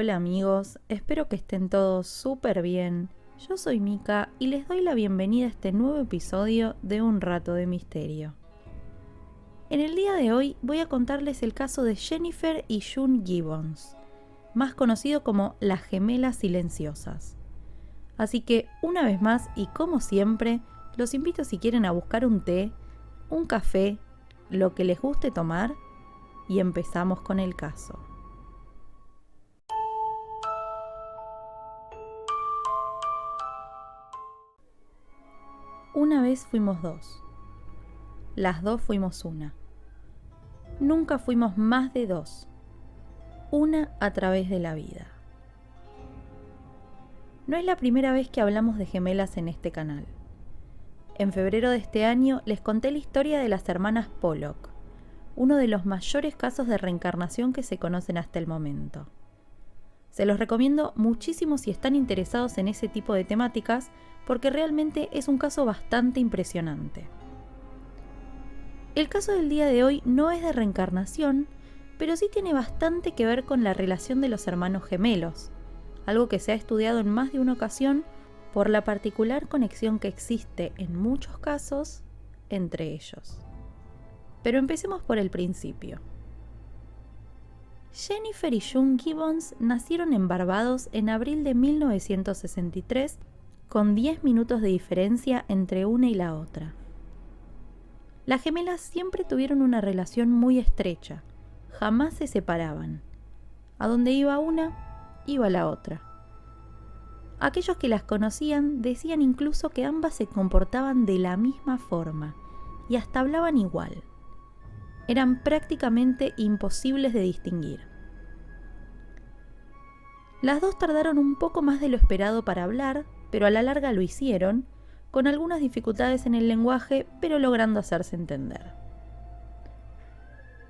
Hola amigos, espero que estén todos súper bien. Yo soy Mika y les doy la bienvenida a este nuevo episodio de Un Rato de Misterio. En el día de hoy voy a contarles el caso de Jennifer y June Gibbons, más conocido como las gemelas silenciosas. Así que una vez más y como siempre, los invito si quieren a buscar un té, un café, lo que les guste tomar y empezamos con el caso. Una vez fuimos dos. Las dos fuimos una. Nunca fuimos más de dos. Una a través de la vida. No es la primera vez que hablamos de gemelas en este canal. En febrero de este año les conté la historia de las hermanas Pollock, uno de los mayores casos de reencarnación que se conocen hasta el momento. Se los recomiendo muchísimo si están interesados en ese tipo de temáticas, porque realmente es un caso bastante impresionante. El caso del día de hoy no es de reencarnación, pero sí tiene bastante que ver con la relación de los hermanos gemelos, algo que se ha estudiado en más de una ocasión por la particular conexión que existe en muchos casos entre ellos. Pero empecemos por el principio. Jennifer y June Gibbons nacieron en Barbados en abril de 1963, con 10 minutos de diferencia entre una y la otra. Las gemelas siempre tuvieron una relación muy estrecha, jamás se separaban. A donde iba una, iba la otra. Aquellos que las conocían decían incluso que ambas se comportaban de la misma forma y hasta hablaban igual. Eran prácticamente imposibles de distinguir. Las dos tardaron un poco más de lo esperado para hablar, pero a la larga lo hicieron, con algunas dificultades en el lenguaje, pero logrando hacerse entender.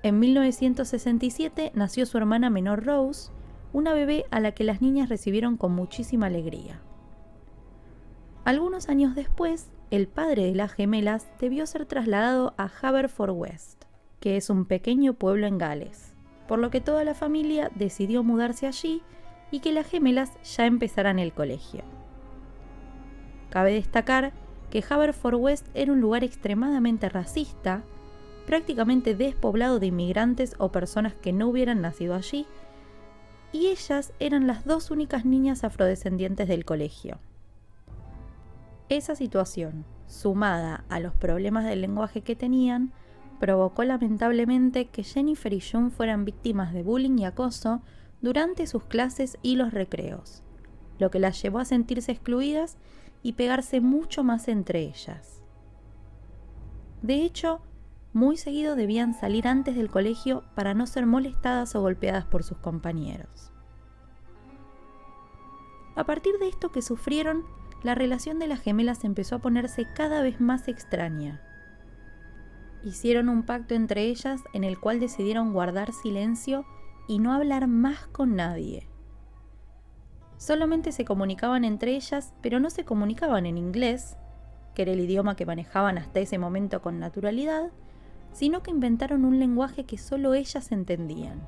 En 1967 nació su hermana menor Rose, una bebé a la que las niñas recibieron con muchísima alegría. Algunos años después, el padre de las gemelas debió ser trasladado a Haverfordwest, que es un pequeño pueblo en Gales, por lo que toda la familia decidió mudarse allí y que las gemelas ya empezaran el colegio. Cabe destacar que Haverfordwest era un lugar extremadamente racista, prácticamente despoblado de inmigrantes o personas que no hubieran nacido allí, y ellas eran las dos únicas niñas afrodescendientes del colegio. Esa situación, sumada a los problemas del lenguaje que tenían, provocó lamentablemente que Jennifer y June fueran víctimas de bullying y acoso durante sus clases y los recreos, lo que las llevó a sentirse excluidas y pegarse mucho más entre ellas. De hecho, muy seguido debían salir antes del colegio para no ser molestadas o golpeadas por sus compañeros. A partir de esto que sufrieron, la relación de las gemelas empezó a ponerse cada vez más extraña. Hicieron un pacto entre ellas en el cual decidieron guardar silencio y no hablar más con nadie. Solamente se comunicaban entre ellas, pero no se comunicaban en inglés, que era el idioma que manejaban hasta ese momento con naturalidad, sino que inventaron un lenguaje que solo ellas entendían.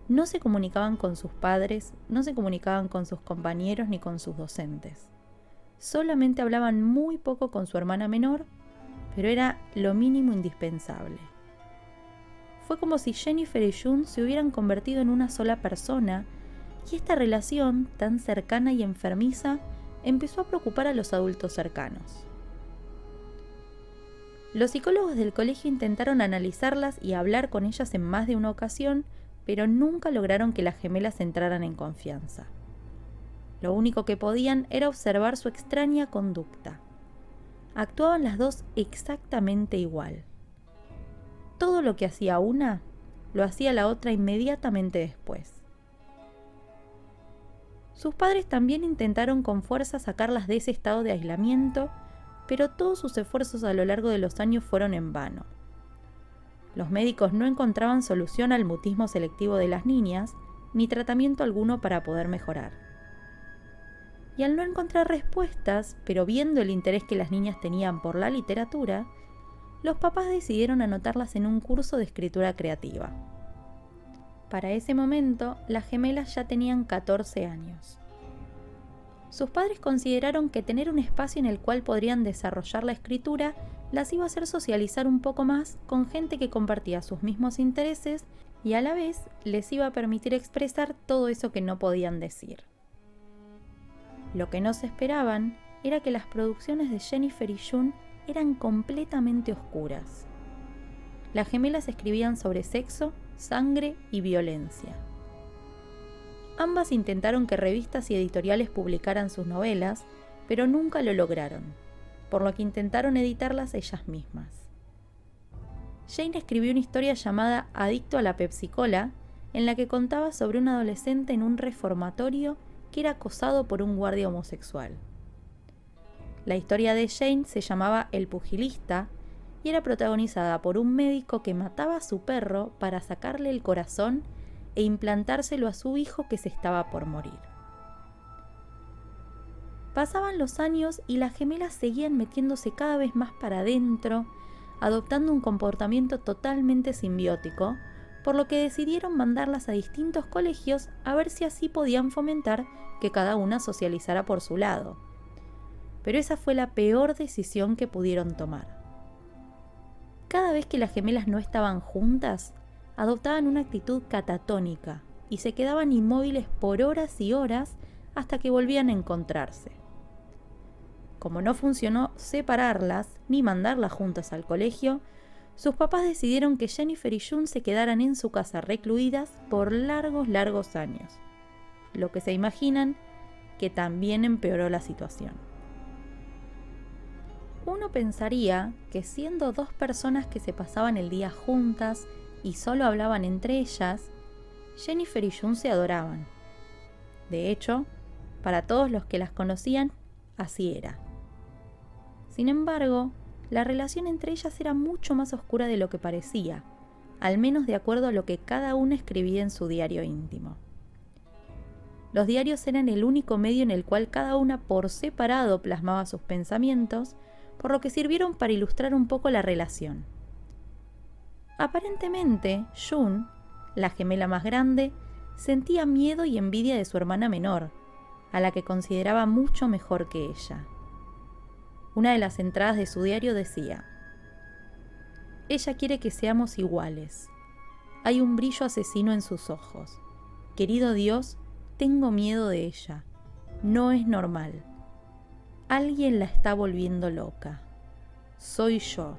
No se comunicaban con sus padres, no se comunicaban con sus compañeros ni con sus docentes. Solamente hablaban muy poco con su hermana menor, pero era lo mínimo indispensable. Fue como si Jennifer y June se hubieran convertido en una sola persona, y esta relación, tan cercana y enfermiza, empezó a preocupar a los adultos cercanos. Los psicólogos del colegio intentaron analizarlas y hablar con ellas en más de una ocasión, pero nunca lograron que las gemelas entraran en confianza. Lo único que podían era observar su extraña conducta. Actuaban las dos exactamente igual. Todo lo que hacía una, lo hacía la otra inmediatamente después. Sus padres también intentaron con fuerza sacarlas de ese estado de aislamiento, pero todos sus esfuerzos a lo largo de los años fueron en vano. Los médicos no encontraban solución al mutismo selectivo de las niñas, ni tratamiento alguno para poder mejorar. Y al no encontrar respuestas, pero viendo el interés que las niñas tenían por la literatura, los papás decidieron anotarlas en un curso de escritura creativa. Para ese momento, las gemelas ya tenían 14 años. Sus padres consideraron que tener un espacio en el cual podrían desarrollar la escritura las iba a hacer socializar un poco más con gente que compartía sus mismos intereses y a la vez les iba a permitir expresar todo eso que no podían decir. Lo que no se esperaban era que las producciones de Jennifer y June eran completamente oscuras. Las gemelas escribían sobre sexo, sangre y violencia. Ambas intentaron que revistas y editoriales publicaran sus novelas, pero nunca lo lograron, por lo que intentaron editarlas ellas mismas. Jane escribió una historia llamada Adicto a la Pepsi-Cola, en la que contaba sobre un adolescente en un reformatorio que era acosado por un guardia homosexual. La historia de Jane se llamaba El pugilista y era protagonizada por un médico que mataba a su perro para sacarle el corazón e implantárselo a su hijo que se estaba por morir. Pasaban los años y las gemelas seguían metiéndose cada vez más para adentro, adoptando un comportamiento totalmente simbiótico, por lo que decidieron mandarlas a distintos colegios a ver si así podían fomentar que cada una socializara por su lado. Pero esa fue la peor decisión que pudieron tomar. Cada vez que las gemelas no estaban juntas, adoptaban una actitud catatónica y se quedaban inmóviles por horas y horas hasta que volvían a encontrarse. Como no funcionó separarlas ni mandarlas juntas al colegio, sus papás decidieron que Jennifer y June se quedaran en su casa recluidas por largos años, lo que se imaginan que también empeoró la situación. Uno pensaría que siendo dos personas que se pasaban el día juntas y solo hablaban entre ellas, Jennifer y June se adoraban. De hecho, para todos los que las conocían, así era. Sin embargo, la relación entre ellas era mucho más oscura de lo que parecía, al menos de acuerdo a lo que cada una escribía en su diario íntimo. Los diarios eran el único medio en el cual cada una por separado plasmaba sus pensamientos, por lo que sirvieron para ilustrar un poco la relación. Aparentemente, June, la gemela más grande, sentía miedo y envidia de su hermana menor, a la que consideraba mucho mejor que ella. Una de las entradas de su diario decía: «Ella quiere que seamos iguales. Hay un brillo asesino en sus ojos. Querido Dios, tengo miedo de ella. No es normal. Alguien la está volviendo loca. Soy yo».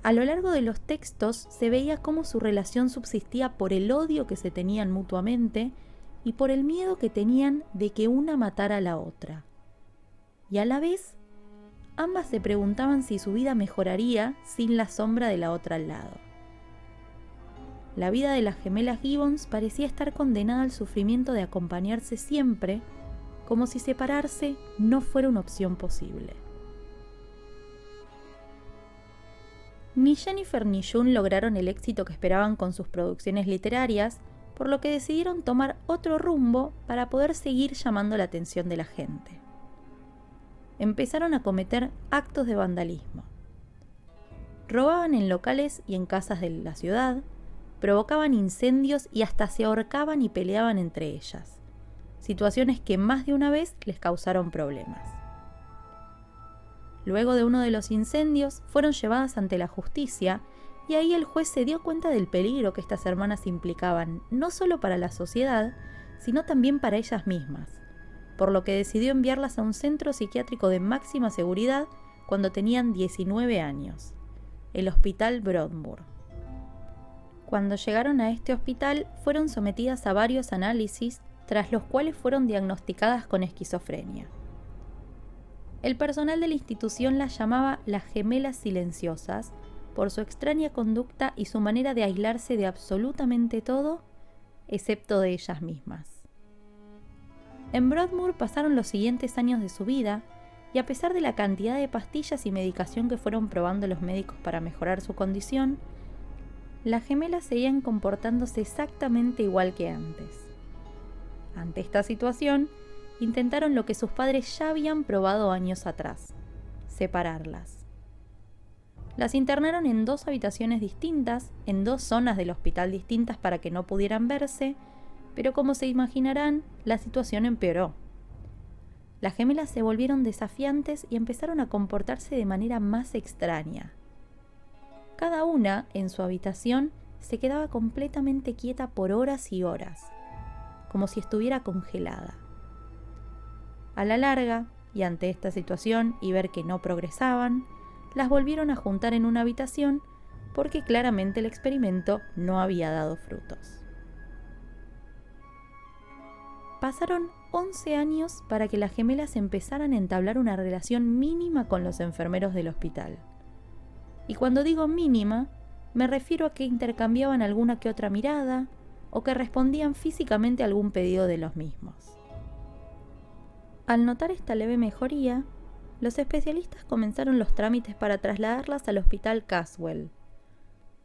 A lo largo de los textos se veía cómo su relación subsistía por el odio que se tenían mutuamente y por el miedo que tenían de que una matara a la otra. Y a la vez, ambas se preguntaban si su vida mejoraría sin la sombra de la otra al lado. La vida de las gemelas Gibbons parecía estar condenada al sufrimiento de acompañarse siempre, como si separarse no fuera una opción posible. Ni Jennifer ni June lograron el éxito que esperaban con sus producciones literarias, por lo que decidieron tomar otro rumbo para poder seguir llamando la atención de la gente. Empezaron a cometer actos de vandalismo. Robaban en locales y en casas de la ciudad, provocaban incendios y hasta se ahorcaban y peleaban entre ellas, situaciones que más de una vez les causaron problemas. Luego de uno de los incendios, fueron llevadas ante la justicia y ahí el juez se dio cuenta del peligro que estas hermanas implicaban, no solo para la sociedad, sino también para ellas mismas, por lo que decidió enviarlas a un centro psiquiátrico de máxima seguridad cuando tenían 19 años, el Hospital Broadmoor. Cuando llegaron a este hospital, fueron sometidas a varios análisis, tras los cuales fueron diagnosticadas con esquizofrenia. El personal de la institución las llamaba las gemelas silenciosas por su extraña conducta y su manera de aislarse de absolutamente todo, excepto de ellas mismas. En Broadmoor pasaron los siguientes años de su vida y a pesar de la cantidad de pastillas y medicación que fueron probando los médicos para mejorar su condición, las gemelas seguían comportándose exactamente igual que antes. Ante esta situación, intentaron lo que sus padres ya habían probado años atrás: separarlas. Las internaron en 2 habitaciones distintas, en 2 zonas del hospital distintas para que no pudieran verse, pero como se imaginarán, la situación empeoró. Las gemelas se volvieron desafiantes y empezaron a comportarse de manera más extraña. Cada una, en su habitación, se quedaba completamente quieta por horas y horas, como si estuviera congelada. A la larga, y ante esta situación y ver que no progresaban, las volvieron a juntar en una habitación porque claramente el experimento no había dado frutos. Pasaron 11 años para que las gemelas empezaran a entablar una relación mínima con los enfermeros del hospital. Y cuando digo mínima, me refiero a que intercambiaban alguna que otra mirada o que respondían físicamente a algún pedido de los mismos. Al notar esta leve mejoría, los especialistas comenzaron los trámites para trasladarlas al Hospital Caswell,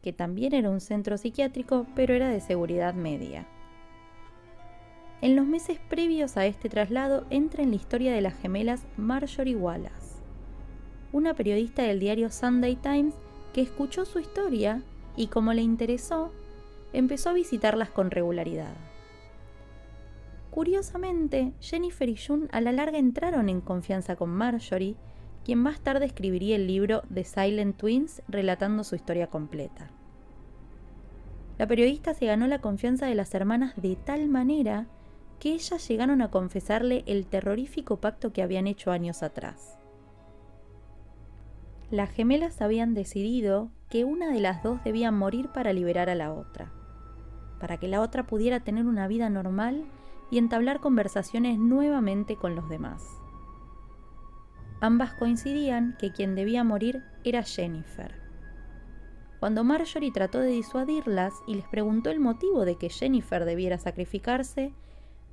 que también era un centro psiquiátrico, pero era de seguridad media. En los meses previos a este traslado entra en la historia de las gemelas Marjorie Wallace, una periodista del diario Sunday Times que escuchó su historia y, como le interesó, empezó a visitarlas con regularidad. Curiosamente, Jennifer y June a la larga entraron en confianza con Marjorie, quien más tarde escribiría el libro The Silent Twins relatando su historia completa. La periodista se ganó la confianza de las hermanas de tal manera que ellas llegaron a confesarle el terrorífico pacto que habían hecho años atrás. Las gemelas habían decidido que una de las dos debía morir para liberar a la otra, para que la otra pudiera tener una vida normal y entablar conversaciones nuevamente con los demás. Ambas coincidían que quien debía morir era Jennifer. Cuando Marjorie trató de disuadirlas y les preguntó el motivo de que Jennifer debiera sacrificarse,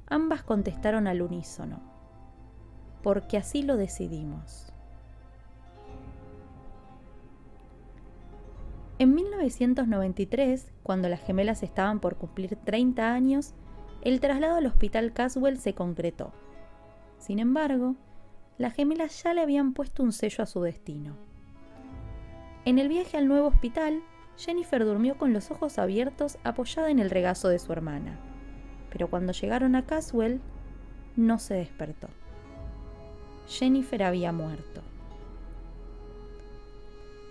ambas contestaron al unísono: porque así lo decidimos. En 1993, cuando las gemelas estaban por cumplir 30 años, el traslado al Hospital Caswell se concretó. Sin embargo, las gemelas ya le habían puesto un sello a su destino. En el viaje al nuevo hospital, Jennifer durmió con los ojos abiertos apoyada en el regazo de su hermana, pero cuando llegaron a Caswell, no se despertó. Jennifer había muerto.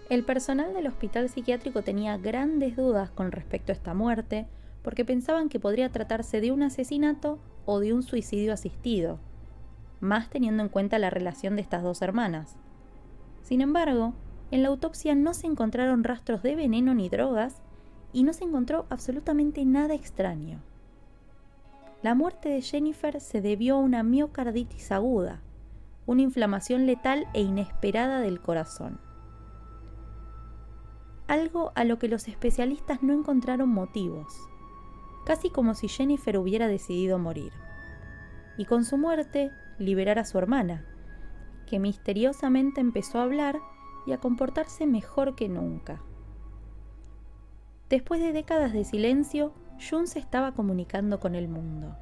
El personal del hospital psiquiátrico tenía grandes dudas con respecto a esta muerte, porque pensaban que podría tratarse de un asesinato o de un suicidio asistido, más teniendo en cuenta la relación de estas dos hermanas. Sin embargo, en la autopsia no se encontraron rastros de veneno ni drogas y no se encontró absolutamente nada extraño. La muerte de Jennifer se debió a una miocarditis aguda, una inflamación letal e inesperada del corazón. Algo a lo que los especialistas no encontraron motivos, casi como si Jennifer hubiera decidido morir, y con su muerte liberar a su hermana, que misteriosamente empezó a hablar y a comportarse mejor que nunca. Después de décadas de silencio, June se estaba comunicando con el mundo.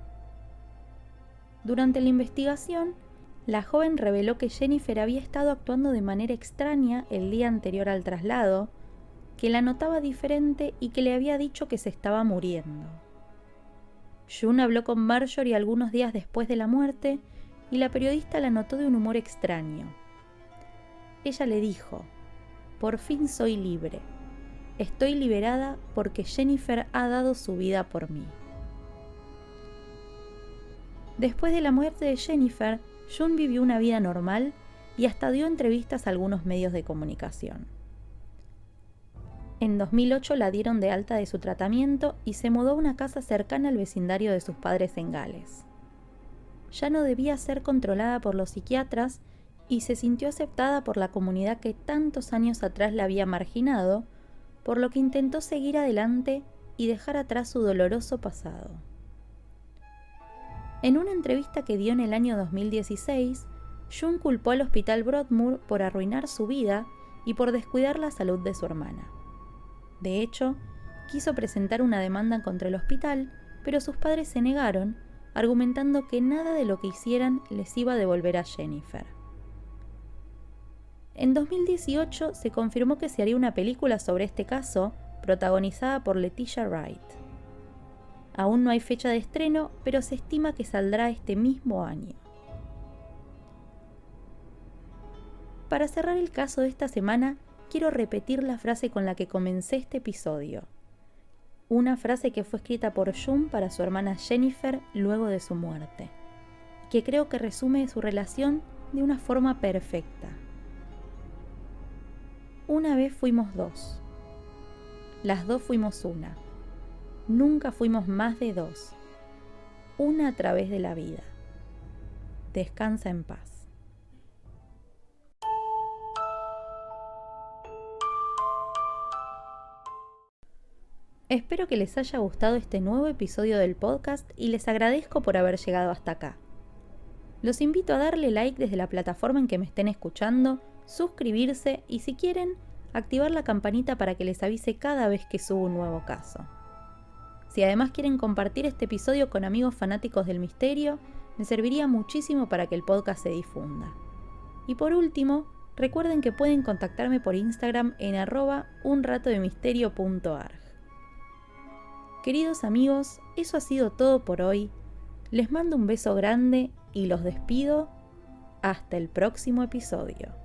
Durante la investigación, la joven reveló que Jennifer había estado actuando de manera extraña el día anterior al traslado, que la notaba diferente y que le había dicho que se estaba muriendo. June habló con Marjorie algunos días después de la muerte y la periodista la notó de un humor extraño. Ella le dijo: «Por fin soy libre. Estoy liberada porque Jennifer ha dado su vida por mí». Después de la muerte de Jennifer, June vivió una vida normal y hasta dio entrevistas a algunos medios de comunicación. En 2008 la dieron de alta de su tratamiento y se mudó a una casa cercana al vecindario de sus padres en Gales. Ya no debía ser controlada por los psiquiatras y se sintió aceptada por la comunidad que tantos años atrás la había marginado, por lo que intentó seguir adelante y dejar atrás su doloroso pasado. En una entrevista que dio en el año 2016, June culpó al Hospital Broadmoor por arruinar su vida y por descuidar la salud de su hermana. De hecho, quiso presentar una demanda contra el hospital, pero sus padres se negaron, argumentando que nada de lo que hicieran les iba a devolver a Jennifer. En 2018 se confirmó que se haría una película sobre este caso, protagonizada por Letitia Wright. Aún no hay fecha de estreno, pero se estima que saldrá este mismo año. Para cerrar el caso de esta semana, quiero repetir la frase con la que comencé este episodio. Una frase que fue escrita por June para su hermana Jennifer luego de su muerte, que creo que resume su relación de una forma perfecta. Una vez fuimos dos. Las dos fuimos una. Nunca fuimos más de dos. Una a través de la vida. Descansa en paz. Espero que les haya gustado este nuevo episodio del podcast y les agradezco por haber llegado hasta acá. Los invito a darle like desde la plataforma en que me estén escuchando, suscribirse y si quieren, activar la campanita para que les avise cada vez que subo un nuevo caso. Si además quieren compartir este episodio con amigos fanáticos del misterio, me serviría muchísimo para que el podcast se difunda. Y por último, recuerden que pueden contactarme por Instagram en @unratodemisterio.arg. Queridos amigos, eso ha sido todo por hoy. Les mando un beso grande y los despido. Hasta el próximo episodio.